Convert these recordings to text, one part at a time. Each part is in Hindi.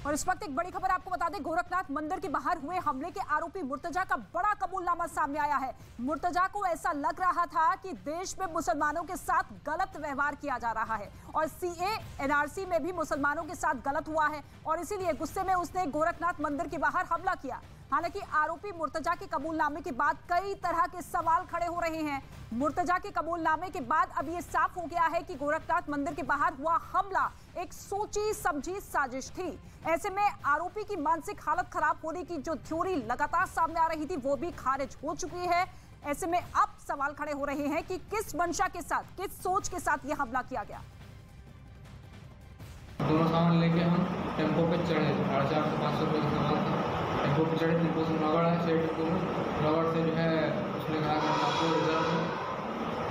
और इस वक्त एक बड़ी खबर आपको बता दें, गोरखनाथ मंदिर के बाहर हुए हमले के आरोपी मुर्तजा का बड़ा कबूलनामा सामने आया है। मुर्तजा को ऐसा लग रहा था कि देश में मुसलमानों के साथ गलत व्यवहार किया जा रहा है और सीए एनआरसी में भी मुसलमानों के साथ गलत हुआ है और इसीलिए गुस्से में उसने गोरखनाथ मंदिर के बाहर हमला किया। हालांकि आरोपी मुर्तजा के कबूलनामे के बाद कई तरह के सवाल खड़े हो रहे हैं। मुर्तजा के कबूलनामे के बाद अब ये साफ हो गया है कि गोरखनाथ मंदिर के बाहर हुआ हमला एक सोची समझी साजिश थी। ऐसे में आरोपी की मानसिक हालत खराब होने की जो थ्योरी लगातार सामने आ रही थी वो भी खारिज हो चुकी है। ऐसे में अब सवाल खड़े हो रहे हैं कि किस मंशा के साथ, किस सोच के साथ यह हमला किया गया। दोनों सामान लेके हम टेम्पो पे चढ़े, 450 से 500 रुपये का सामान था। टेम्पो पे चढ़े, टेम्पो से नौगढ़ है, शेर टेम्पो में नौगढ़ से जो है उसने कहा कि हम आपको रिजर्व में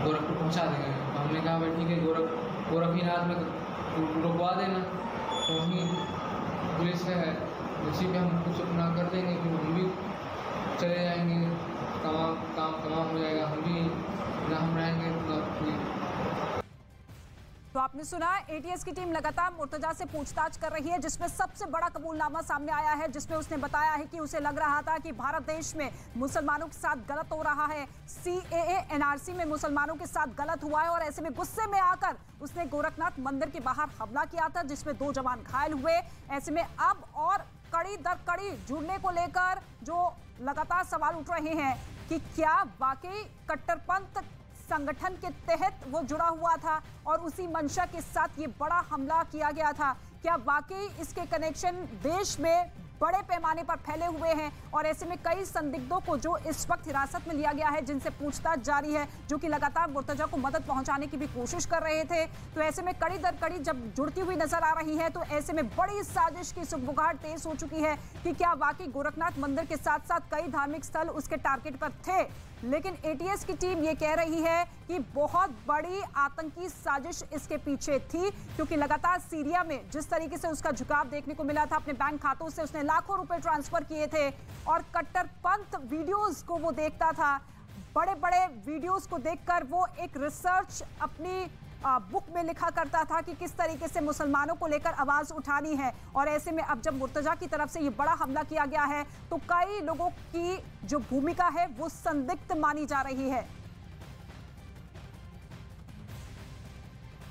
गोरखपुर पहुँचा देंगे। तो हमने कहा भाई ठीक है, गोरखनाथ में रुकवा देना। तो वहीं पुलिस है, उसी पे हम कुछ अपना कर देंगे कि हम भी चले जाएंगे, काम हो जाएगा, हम भी ना हम रहेंगे। तो आपने सुना, एटीएस की टीम लगातार मुर्तजा से पूछताछ कर रही है, जिसमें सबसे बड़ा कबूलनामा सामने आया है, जिसमें उसने बताया है कि उसे लग रहा था कि भारत देश में मुसलमानों के साथ गलत हो रहा है, सीएए एनआरसी में मुसलमानों के साथ गलत हुआ है और ऐसे में गुस्से में आकर उसने गोरखनाथ मंदिर के बाहर हमला किया था, जिसमें 2 जवान घायल हुए। ऐसे में अब और कड़ी दर कड़ी जुड़ने को लेकर जो लगातार सवाल उठ रहे हैं कि क्या वाकई कट्टरपंथ संगठन के तहत वो जुड़ा हुआ था और उसी मंशा के साथ ये बड़ा हमला किया गया था। क्या वाकई इसके कनेक्शन देश में बड़े पैमाने पर फैले हुए हैं और ऐसे में कई संदिग्धों को जो इस वक्त हिरासत में लिया गया है, जिनसे पूछताछ जारी है, जो कि लगातार मुर्तजा को मदद पहुंचाने की भी कोशिश कर रहे थे। तो ऐसे में कड़ी दर कड़ी जब जुड़ती हुई नजर आ रही है, तो ऐसे में बड़ी साजिश की सुगबुगाहट तेज हो चुकी है कि क्या वाकई गोरखनाथ मंदिर के साथ साथ कई धार्मिक स्थल उसके टारगेट पर थे। लेकिन एटीएस की टीम ये कह रही है कि बहुत बड़ी आतंकी साजिश इसके पीछे थी, क्योंकि लगातार सीरिया में जिस तरीके से उसका झुकाव देखने को मिला था, अपने बैंक खातों से उसने लाखों रुपए ट्रांसफर किए थे और कट्टरपंथ वीडियोस को वो देखता था। बड़े बड़े वीडियोस को देखकर वो एक रिसर्च अपनी बुक में लिखा करता था कि किस तरीके से मुसलमानों को लेकर आवाज उठानी है। और ऐसे में अब जब मुर्तजा की तरफ से ये बड़ा हमला किया गया है, तो कई लोगों की जो भूमिका है वो संदिग्ध मानी जा रही है।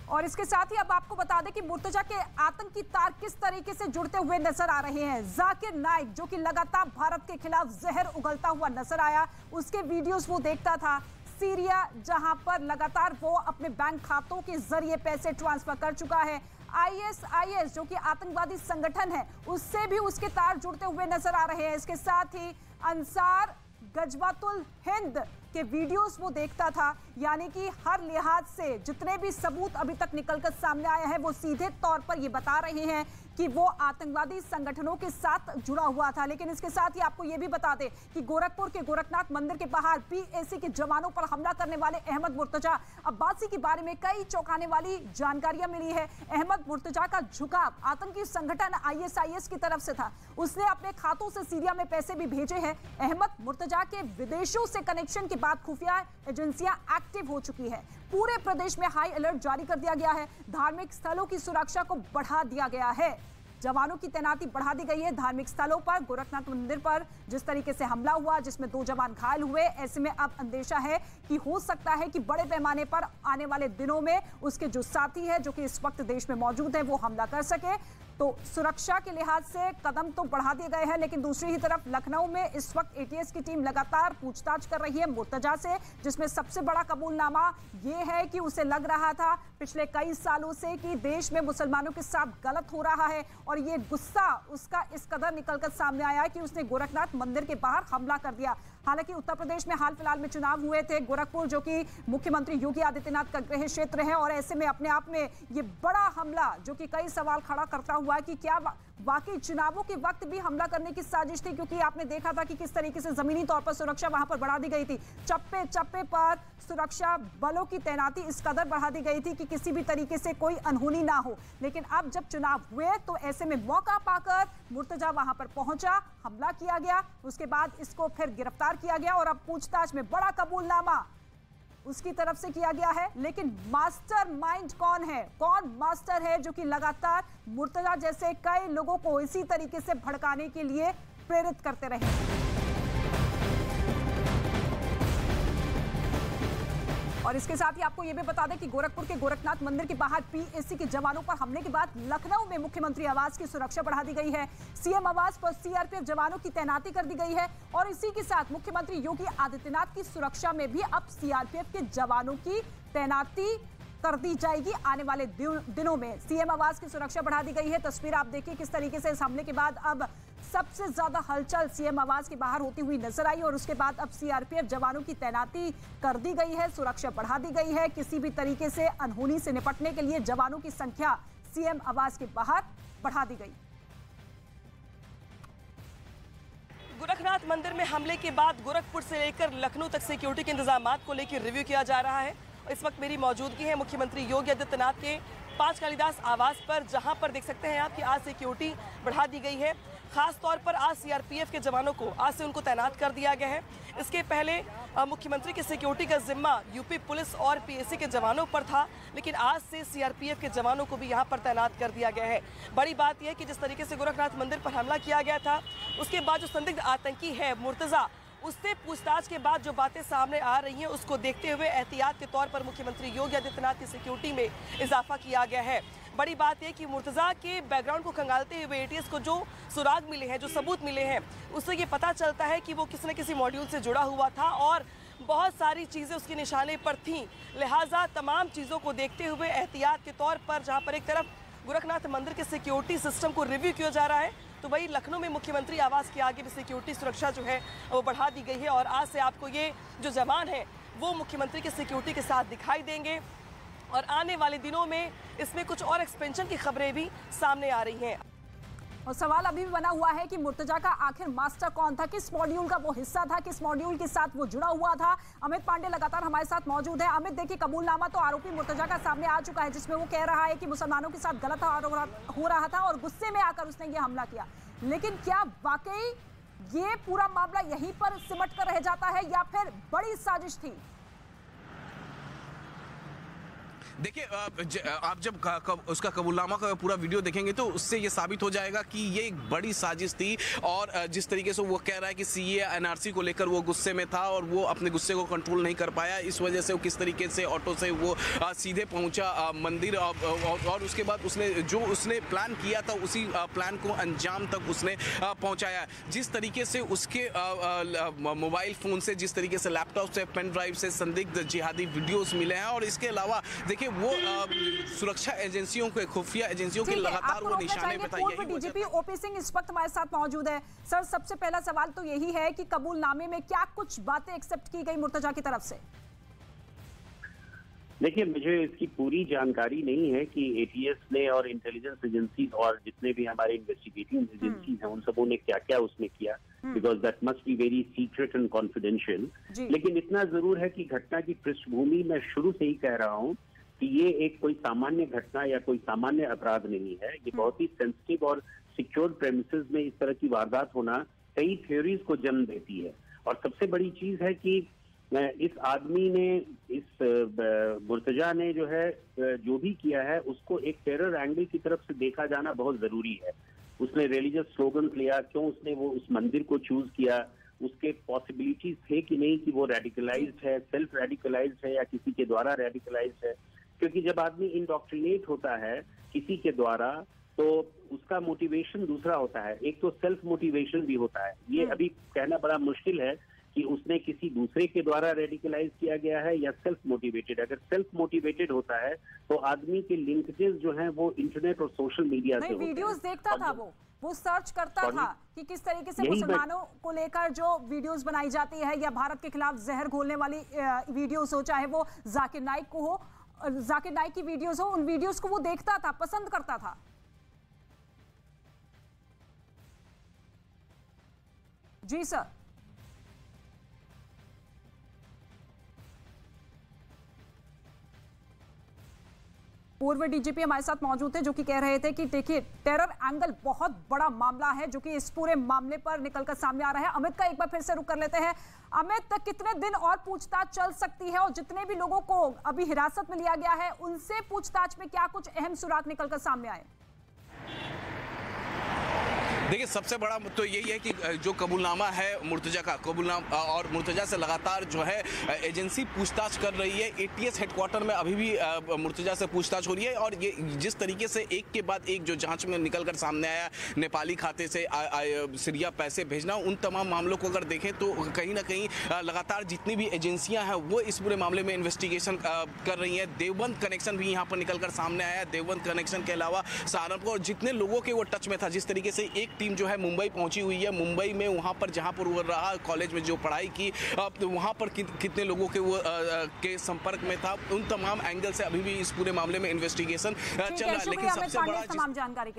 और इसके साथ ही अब आपको बता दें कि मुर्तजा के आतंकी तार किस तरीके से जुड़ते हुए नजर आ रहे हैं। जाकिर नाइक, जो कि लगातार भारत के खिलाफ जहर उगलता हुआ नजर आया, उसके वीडियोस वो देखता था। सीरिया, जहां पर लगातार वो अपने बैंक खातों के जरिए पैसे ट्रांसफर कर चुका है। आईएसआईएस, जो कि आतंकवादी संगठन है, उससे भी उसके तार जुड़ते हुए नजर आ रहे हैं। इसके साथ ही अंसार गजवातुल हिंद के वीडियोस वो देखता था। यानी कि हर लिहाज से जितने भी सबूत अभी तक निकलकर सामने आए हैं, वो सीधे तौर पर ये बता रहे हैं कि वो आतंकवादी संगठनों के साथ जुड़ा हुआ था। लेकिन इसके साथ ही आपको ये भी बता दें कि गोरखपुर के गोरखनाथ मंदिर के बाहर पीएसी के जवानों पर हमला करने वाले अहमद मुर्तजा अब्बासी के बारे में कई चौंकाने वाली जानकारियां मिली है। अहमद मुर्तजा का झुकाव आतंकी संगठन आईएसआईएस की तरफ से था। उसने अपने खातों से सीरिया में पैसे भी भेजे हैं। अहमद मुर्तजा के विदेशों से कनेक्शन के बाद खुफिया एजेंसियां एक्टिव हो चुकी है। पूरे प्रदेश में हाई अलर्ट जारी कर दिया गया है। धार्मिक स्थलों की सुरक्षा को बढ़ा दिया गया है। जवानों की तैनाती बढ़ा दी गई है धार्मिक स्थलों पर। गोरखनाथ मंदिर पर जिस तरीके से हमला हुआ, जिसमें 2 जवान घायल हुए, ऐसे में अब अंदेशा है कि हो सकता है कि बड़े पैमाने पर आने वाले दिनों में उसके जो साथी है, जो कि इस वक्त देश में मौजूद है, वो हमला कर सके। तो सुरक्षा के लिहाज से कदम तो बढ़ा दिए गए हैं, लेकिन दूसरी ही तरफ लखनऊ में इस वक्त एटीएस की टीम लगातार पूछताछ कर रही है मुर्तजा से, जिसमें सबसे बड़ा कबूलनामा ये है कि उसे लग रहा था पिछले कई सालों से कि देश में मुसलमानों के साथ गलत हो रहा है और ये गुस्सा उसका इस कदर निकलकर सामने आया कि उसने गोरखनाथ मंदिर के बाहर हमला कर दिया। हालांकि उत्तर प्रदेश में हाल फिलहाल में चुनाव हुए थे। गोरखपुर, जो कि मुख्यमंत्री योगी आदित्यनाथ का गृह क्षेत्र है, और ऐसे में अपने आप में ये बड़ा हमला जो कि कई सवाल खड़ा करता हुआ है कि क्या वाकई चुनावों के वक्त भी हमला करने की साजिश थी, क्योंकि आपने देखा था कि किस तरीके से जमीनी तौर पर सुरक्षा वहां पर बढ़ा दी गई थी। चप्पे चप्पे पर सुरक्षा बलों की तैनाती इस कदर बढ़ा दी गई थी कि किसी भी तरीके से कोई अनहोनी ना हो। लेकिन अब जब चुनाव हुए तो ऐसे में मौका पाकर मुर्तजा वहां पर पहुंचा, हमला किया गया, उसके बाद इसको फिर गिरफ्तार किया गया और अब पूछताछ में बड़ा कबूलनामा उसकी तरफ से किया गया है, लेकिन मास्टर माइंड कौन है, कौन मास्टर है जो कि लगातार मुर्तजा जैसे कई लोगों को इसी तरीके से भड़काने के लिए प्रेरित करते रहे। और इसके साथ ही आपको यह भी बता दें कि गोरखपुर के गोरखनाथ मंदिर के बाहर पीएसी के जवानों पर हमले के बाद लखनऊ में मुख्यमंत्री आवास की सुरक्षा बढ़ा दी गई है। सीएम आवास पर सीआरपीएफ जवानों की तैनाती कर दी गई है और इसी के साथ मुख्यमंत्री योगी आदित्यनाथ की सुरक्षा में भी अब सीआरपीएफ के जवानों की तैनाती कर दी जाएगी। आने वाले दिनों में सीएम आवास की सुरक्षा बढ़ा दी गई है। तस्वीर आप देखिए किस तरीके से इस हमले के बाद अब सबसे ज्यादा हलचल सीएम आवास के बाहर होती हुई नजर आई और उसके बाद अब सीआरपीएफ जवानों की तैनाती कर दी गई है, सुरक्षा बढ़ा दी गई है। किसी भी तरीके से अनहोनी से निपटने के लिए जवानों की संख्या सीएम आवास के बाहर बढ़ा दी गई। गोरखनाथ मंदिर में हमले के बाद गोरखपुर से लेकर लखनऊ तक सिक्योरिटी के इंतजामात को लेकर रिव्यू किया जा रहा है। इस वक्त मेरी मौजूदगी है मुख्यमंत्री योगी आदित्यनाथ के पांच कालिदास आवास पर, जहां पर देख सकते हैं आप कि आज सिक्योरिटी बढ़ा दी गई है। खास तौर पर आज सीआरपीएफ के जवानों को आज से उनको तैनात कर दिया गया है। इसके पहले मुख्यमंत्री की सिक्योरिटी का जिम्मा यूपी पुलिस और पीएसी के जवानों पर था, लेकिन आज से सीआरपीएफ के जवानों को भी यहां पर तैनात कर दिया गया है। बड़ी बात यह है कि जिस तरीके से गोरखनाथ मंदिर पर हमला किया गया था, उसके बाद जो संदिग्ध आतंकी है मुर्तजा, उससे पूछताछ के बाद जो बातें सामने आ रही हैं, उसको देखते हुए एहतियात के तौर पर मुख्यमंत्री योगी आदित्यनाथ की सिक्योरिटी में इजाफा किया गया है। बड़ी बात यह कि मुर्तजा के बैकग्राउंड को खंगालते हुए एटीएस को जो सुराग मिले हैं, जो सबूत मिले हैं, उससे ये पता चलता है कि वो किसी न किसी मॉड्यूल से जुड़ा हुआ था और बहुत सारी चीज़ें उसके निशाने पर थीं। लिहाजा तमाम चीज़ों को देखते हुए एहतियात के तौर पर जहाँ पर एक तरफ गोरखनाथ मंदिर के सिक्योरिटी सिस्टम को रिव्यू किया जा रहा है, तो वही लखनऊ में मुख्यमंत्री आवास के आगे भी सिक्योरिटी सुरक्षा जो है वो बढ़ा दी गई है और आज से आपको ये जो जवान है वो मुख्यमंत्री की सिक्योरिटी के साथ दिखाई देंगे और आने वाले दिनों में इसमें कुछ और एक्सपेंशन की खबरें भी सामने आ रही हैं। और सवाल अभी भी बना हुआ है कि मुर्तजा का आखिर मास्टर कौन था, किस मॉड्यूल का वो हिस्सा था, किस मॉड्यूल के साथ वो जुड़ा हुआ था। अमित पांडे लगातार हमारे साथ मौजूद है। अमित, देखिए कबूलनामा तो आरोपी मुर्तजा का सामने आ चुका है, जिसमें वो कह रहा है कि मुसलमानों के साथ गलत हो रहा था और गुस्से में आकर उसने ये हमला किया। लेकिन क्या वाकई ये पूरा मामला यहीं पर सिमट कर रह जाता है या फिर बड़ी साजिश थी? देखिए, आप जब उसका कबूलनामा का पूरा वीडियो देखेंगे तो उससे ये साबित हो जाएगा कि ये एक बड़ी साजिश थी और जिस तरीके से वो कह रहा है कि सीए एनआरसी को लेकर वो गुस्से में था और वो अपने गुस्से को कंट्रोल नहीं कर पाया, इस वजह से वो किस तरीके से ऑटो से वो सीधे पहुंचा मंदिर और उसके बाद उसने प्लान किया था उसी प्लान को अंजाम तक उसने पहुंचाया। जिस तरीके से उसके मोबाइल फ़ोन से, जिस तरीके से लैपटॉप से, पेन ड्राइव से संदिग्ध जिहादी वीडियोज़ मिले हैं और इसके अलावा देखिए वो सुरक्षा एजेंसियों के, खुफिया एजेंसियों के लगातार वो निशाने पे था। पूर्व डीजीपी ओपी सिंह इस वक्त हमारे साथ मौजूद है। सर, सबसे पहला सवाल तो यही है कि कबूलनामे में क्या कुछ बातें एक्सेप्ट की गई मुर्तजा की तरफ से? देखिए, मुझे इसकी पूरी जानकारी नहीं है कि एटीएस ने और इंटेलिजेंस एजेंसीज और जितने भी हमारे इन्वेस्टिगेटिंग एजेंसीज हैं उन सबों ने क्या क्या उसमें किया, because that must be very secret and confidential. लेकिन इतना जरूर है कि घटना की पृष्ठभूमि मैं शुरू से ही कह रहा हूँ कि ये एक कोई सामान्य घटना या कोई सामान्य अपराध नहीं है। ये बहुत ही सेंसिटिव और सिक्योर प्रेमिसेस में इस तरह की वारदात होना कई थ्योरीज को जन्म देती है। और सबसे बड़ी चीज है कि इस आदमी ने, इस मुर्तजा ने जो है जो भी किया है उसको एक टेरर एंगल की तरफ से देखा जाना बहुत जरूरी है। उसने रिलीजियस स्लोगन लिया, क्यों उसने वो उस मंदिर को चूज किया, उसके पॉसिबिलिटीज थे कि नहीं कि वो रेडिकलाइज्ड है, सेल्फ रेडिकलाइज्ड है या किसी के द्वारा रेडिकलाइज्ड है। क्योंकि जब आदमी इंडोक्ट्रिनेट होता है किसी के द्वारा तो उसका मोटिवेशन दूसरा होता है, एक तो सेल्फ मोटिवेशन भी होता है। ये अभी कहना बड़ा मुश्किल है कि उसने किसी दूसरे के द्वारा रेडिकलाइज किया गया है या सेल्फ मोटिवेटेड। अगर सेल्फ मोटिवेटेड होता है तो आदमी के लिंकेजेस जो हैं वो इंटरनेट और सोशल मीडिया से होते हैं। वीडियोस देखता था वो सर्च करता था कि किस तरीके से मुसलमानों को लेकर जो वीडियोस बनाई जाती है या भारत के खिलाफ जहर घोलने वाली वीडियोस हो, चाहे वो जाकिर नाइक को हो, जाकिर नाइक की वीडियोस हो, उन वीडियोस को वो देखता था, पसंद करता था। जी सर। पूर्व डीजीपी हमारे साथ मौजूद थे, जो कि कह रहे थे कि देखिए टेरर एंगल बहुत बड़ा मामला है जो कि इस पूरे मामले पर निकलकर सामने आ रहा है। अमित का एक बार फिर से रुख कर लेते हैं। अमित, कितने दिन और पूछताछ चल सकती है और जितने भी लोगों को अभी हिरासत में लिया गया है उनसे पूछताछ में क्या कुछ अहम सुराग निकलकर सामने आए? देखिए, सबसे बड़ा तो यही है कि जो कबूलनामा है मुर्तजा का, कबूलनामा और मुर्तजा से लगातार जो है एजेंसी पूछताछ कर रही है। एटीएस हेडक्वार्टर में अभी भी मुर्तजा से पूछताछ हो रही है और ये जिस तरीके से एक के बाद एक जो जांच में निकलकर सामने आया, नेपाली खाते से सीरिया पैसे भेजना, उन तमाम मामलों को अगर देखें तो कहीं ना कहीं लगातार जितनी भी एजेंसियां हैं वो इस पूरे मामले में इन्वेस्टिगेशन कर रही हैं। देवबंद कनेक्शन भी यहाँ पर निकलकर सामने आया। देवबंद कनेक्शन के अलावा सहारनपुर और जितने लोगों के वो टच में था, जिस तरीके से एक टीम जो है मुंबई पहुंची हुई है, मुंबई में वहां पर जहां पर वो रहा, कॉलेज में जो पढ़ाई की, वहां पर कितने लोगों के वो के संपर्क में था, उन तमाम एंगल से अभी भी इस पूरे मामले में इन्वेस्टिगेशन चल रहा है। लेकिन सबसे बड़ा तमाम जानकारी